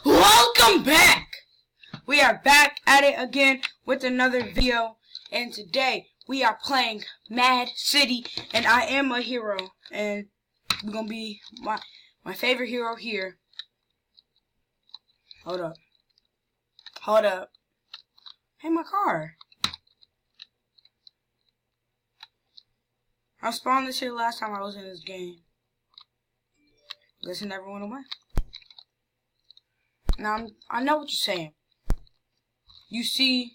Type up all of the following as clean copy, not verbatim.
Welcome back! We are back at it again with another video, and today we are playing Mad City, and I am a hero, and we're gonna be my favorite hero here. Hold up. Hey, my car. I spawned this here last time I was in this game. Listen, everyone away. Now I know what you're saying. You see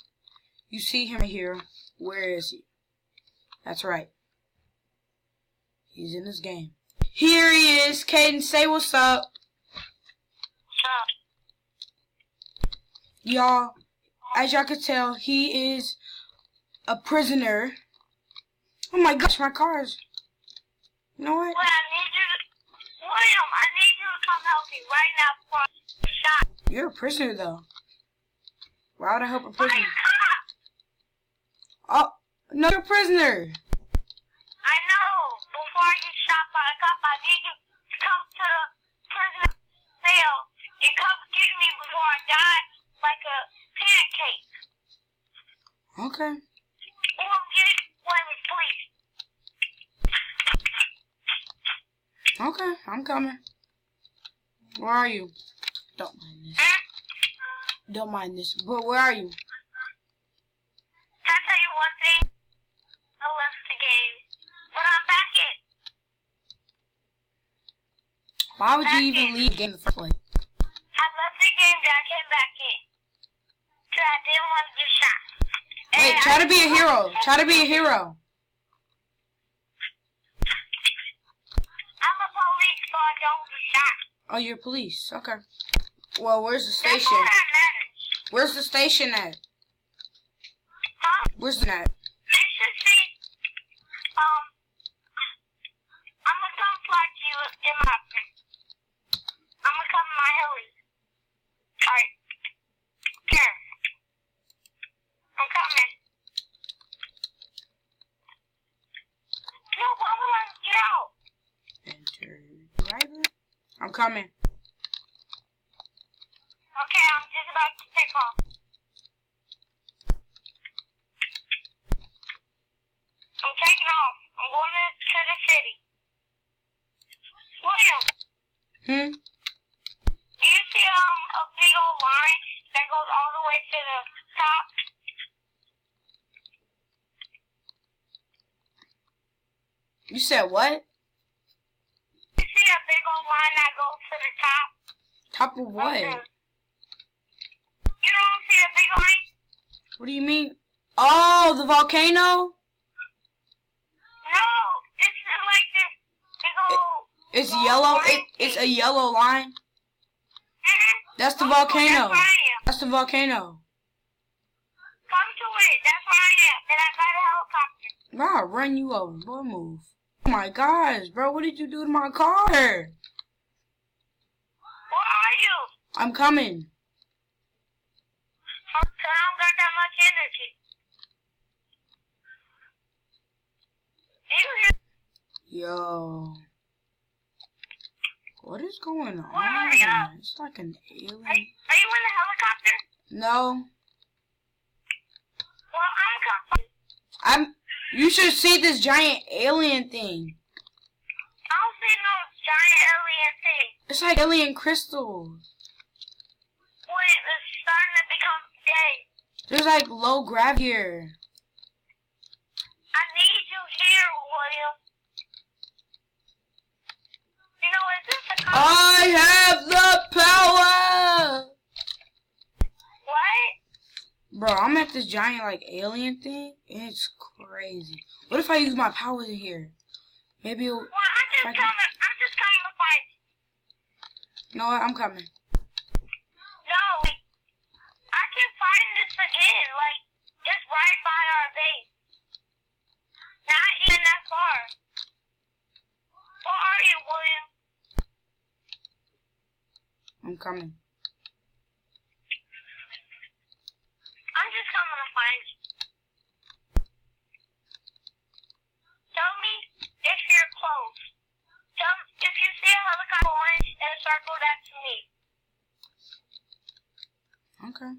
him right here. Where is he? That's right. He's in this game. Here he is. Caden, say what's up. Y'all, as y'all can tell, he is a prisoner. Oh my gosh, my car's. You know what? William, I need you to come help me right now before I get shot. You're a prisoner, though. Why would I help a prisoner? Oh, no, you're a prisoner. I know. Before I get shot by a cop, I need you to come to the prison cell and come get me before I die like a pancake. Okay. Or get it, William, please. Okay, I'm coming. Where are you? Don't mind this. Don't mind this. But where are you? Can I tell you one thing? I left the game, but I'm back in. Why would you even leave the game in the first place? I left the game, then I came back in. Because I didn't want to get shot. Wait, try to be a hero. Try to be a hero. I'm a police, so I don't get shot. Oh, you're police. Okay. Well, where's the That's station? all that matters. Where's the station at? Huh? Where's the at? You should see, I'm gonna come fly to you in my, I'm gonna come in my heli. Alright. Here. I'm coming. No, why would I get out? Enter driver. I'm coming. Okay, I'm just about to take off. I'm taking off. I'm going to the city. William, do you see a big old line that goes all the way to the top? You said what? You see a big old line that goes to the top? Top of what? Okay. You don't see a big line? What do you mean? Oh, the volcano? No, it's like this big old... It's yellow. It's a yellow line. That's the volcano. That's where I am. That's the volcano. Come to it. That's where I am. And I got a helicopter. Bro, I'll run you over. Boy, move. Oh my gosh, bro. What did you do to my car? Where are you? I'm coming. I don't got that much energy. Do you hear? Yo. What is going on? Where are you? It's like an alien. Are you in the helicopter? No. Well, I'm coming. You should see this giant alien thing. I don't see no giant alien thing. It's like alien crystals. Wait, it's starting to become day. There's like low gravity here. I need you here, William. You know, is this a I have the power! What? Bro, I'm at this giant like alien thing. It's crazy. What if I use my powers in here? Maybe it'll... Well, I'm just coming to fight you. You know what? I'm coming. No, I can find this again. Like, it's right by our base. Not even that far. Where are you, William? I'm coming. I'm just coming to find you. Tell me if you're close. If you see a helicopter going in a circle, that's me. Okay.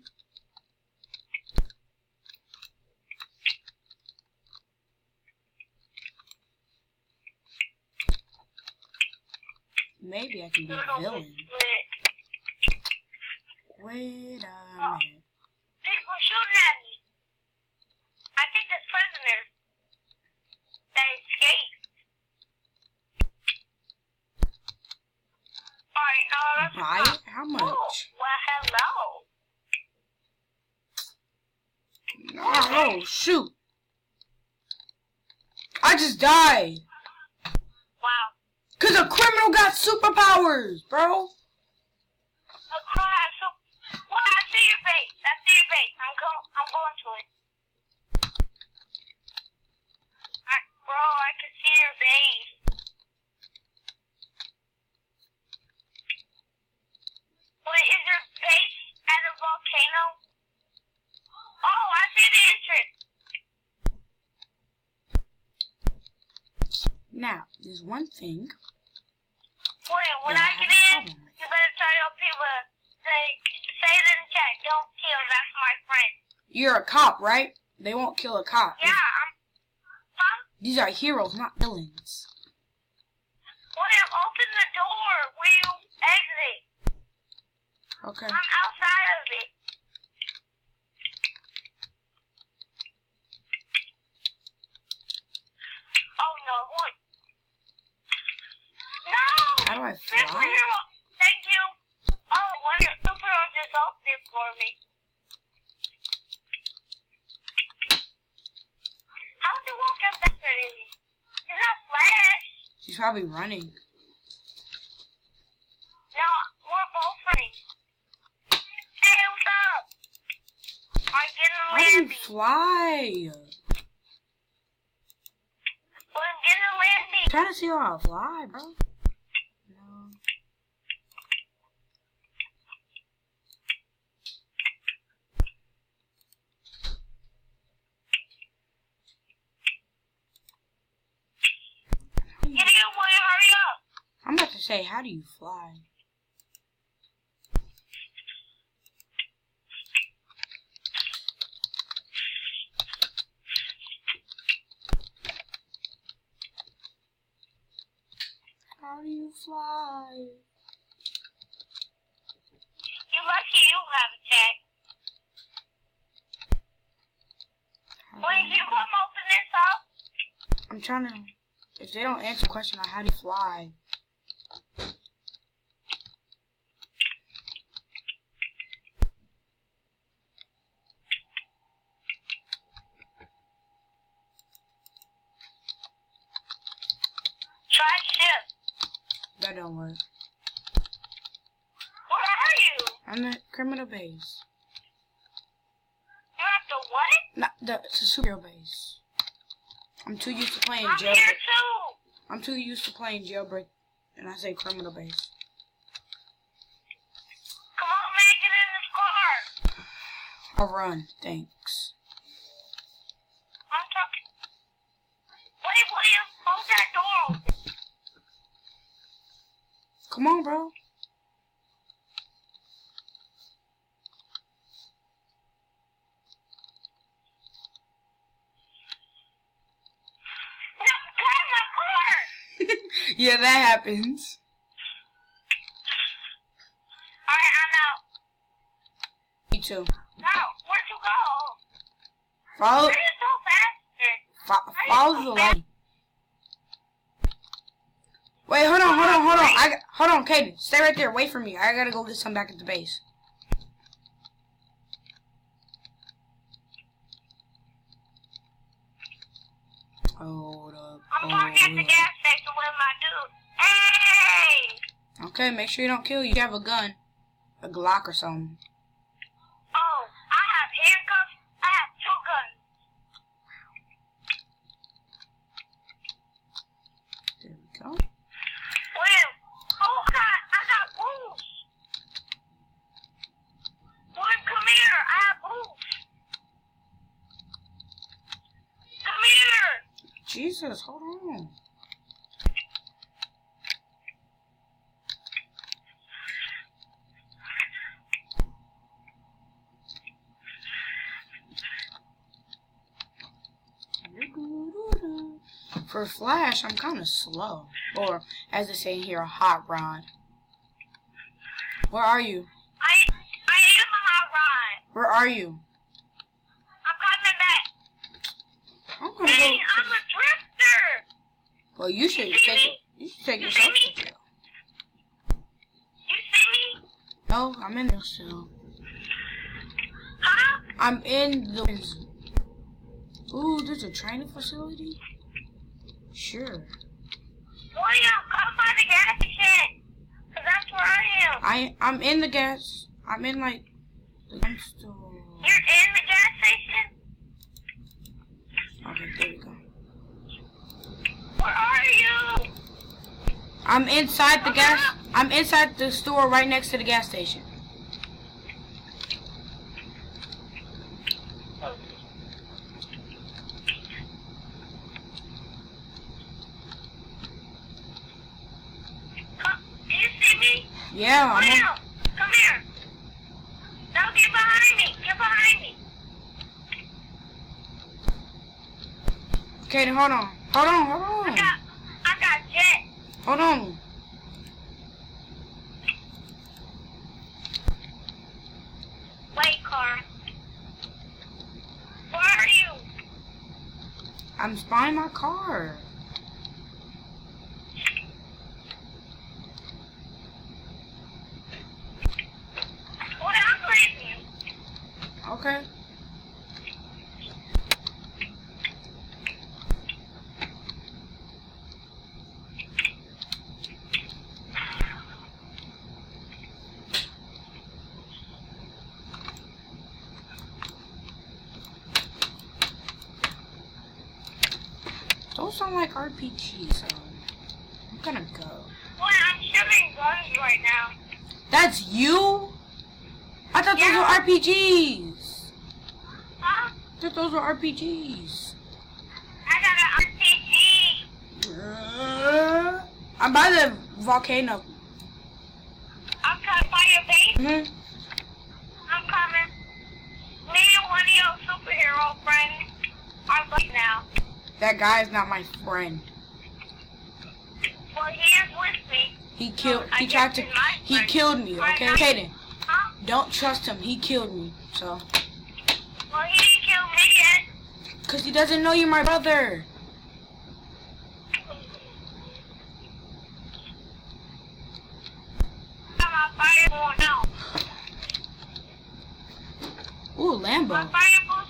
Maybe I can be a villain. Wait a minute. People shooting at me. I think there's prisoners that escaped. Alright, let's Buy it? How much? Oh, well, hello. Oh, shoot. I just died. Wow. Because a criminal got superpowers, bro. A crime. So, well, I see your base. I see your base. I'm going to it. Bro, I can see your base. Wait, is your base at a volcano? Oh, I see the entrance. Now, there's one thing. Wait, when I get in, you better tell your people, say it in the chat, don't kill, that's my friend. You're a cop, right? They won't kill a cop. Yeah, huh? These are heroes, not villains. Wait, open the door, will you exit? Okay. I'm outside of it. Oh no, what? No! How do I fly? Superhero, thank you. Oh, one of your superheroes just opened it for me. How did you walk up faster than me? Is that Flash? She's probably running. No, we're both running. Hey, what's up? I'm getting a How do you landing. fly? Well, I'm getting a landing. I'm trying to see how I fly, bro. No. Get in, will you hurry up? I'm about to say, how do you fly? How do you fly? You're lucky you have a chat. Wait, you come open this up? I'm trying to. If they don't answer the question on how do you fly, Try shift. that don't work. Where are you? I'm at criminal base. You're at the what? It's a superhero base. I'm too used to playing I'm here jailbreak. too. I'm too used to playing jailbreak, and I say criminal base. Come on, man, get in this car. I'll run, thanks. I'm talking. Wait, William, hold that door open. Come on, bro. No, drive my car. Yeah, that happens. Alright, I'm out. Me too. Now, where'd you go? Follow, Where you so fast? follow the light. Wait, hold on. Hold on, Kaden. Stay right there. Wait for me. I gotta go get some back at the base. Hold up. I'm parking at the gas station with my dude. Hey! Okay, make sure you don't kill you. You have a gun. A Glock or something. Oh, I have handcuffs. I have 2 guns. There we go. William, oh God, I got boots. William, come here. I have boots. Come here. Jesus, hold on. For Flash, I'm kind of slow. Or, as they say here, a hot rod. Where are you? I am a hot rod. Where are you? I'm coming back. I'm gonna Hey, go. I'm a drifter. Well, you should take yourself to jail. You see me? No, I'm in there still. Huh? I'm in the. Ooh, there's a training facility? Sure. William, come by the gas station. Cause that's where I am. I'm in the gas. I'm in like the gun store. You're in the gas station? Okay, there we go. Where are you? I'm inside the gas. I'm inside the store right next to the gas station. You see me? Yeah, I'm William, come here. No, get behind me. Get behind me. Okay, hold on. Hold on. I got jet. Hold on. Wait, car. Where are you? I'm spying my car. What I'm with you? Okay. Those sound like RPGs, so I'm gonna go. Boy, I'm shooting guns right now. That's you? I thought those were RPGs. Huh? I thought those were RPGs. I got an RPG. I'm by the volcano. I'm coming by your base. I'm coming. Me and one of your superhero friends are late now. That guy is not my friend. Well, he is with me. He killed me, okay? Kaden, Huh? don't trust him. He killed me, so. Well, he didn't kill me yet. Because he doesn't know you're my brother. I'm a fireball now. Ooh, My Lambo. fireballs.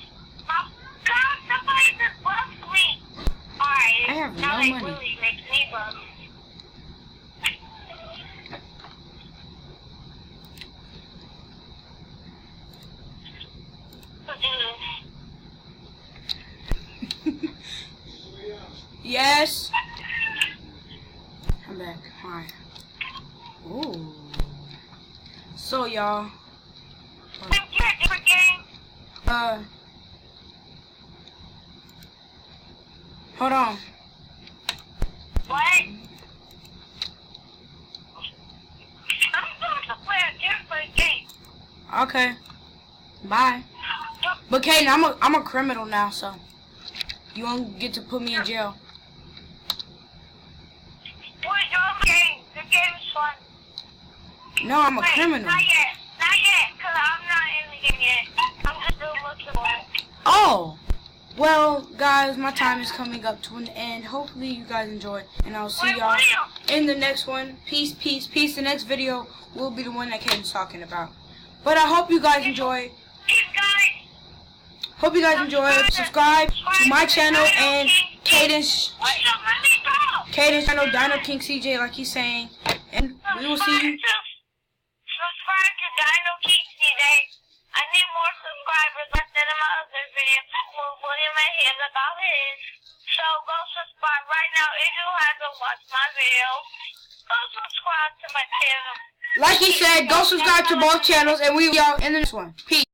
God, somebody just bugged me. Alright, I have now no they money. really make me bug. Yes. I'm back. Hi. Ooh. So, y'all. Different game. Hold on. What? I'm supposed to play a different game. Okay. Bye. But Kaden, I'm a criminal now, so you won't get to put me in jail. What's your game? The game is fun. No, I'm a Wait, criminal. Not yet, cause I'm not in the game yet. I'm just still looking for it. Oh. Well, guys, my time is coming up to an end. Hopefully you guys enjoyed, and I'll see y'all in the next one. Peace, peace, peace. The next video will be the one that Kaden's talking about. But I hope you guys enjoy. Hope you guys enjoy. Subscribe to my channel and Kaden's channel, Dino King CJ, like he's saying. And we will see you. Subscribe to Dino King today. I need more subscribers instead of my other video with William and his about his. So go subscribe right now if you haven't watched my videos. Go subscribe to my channel. Like he said, go subscribe to both channels, and we are in the next one. Peace.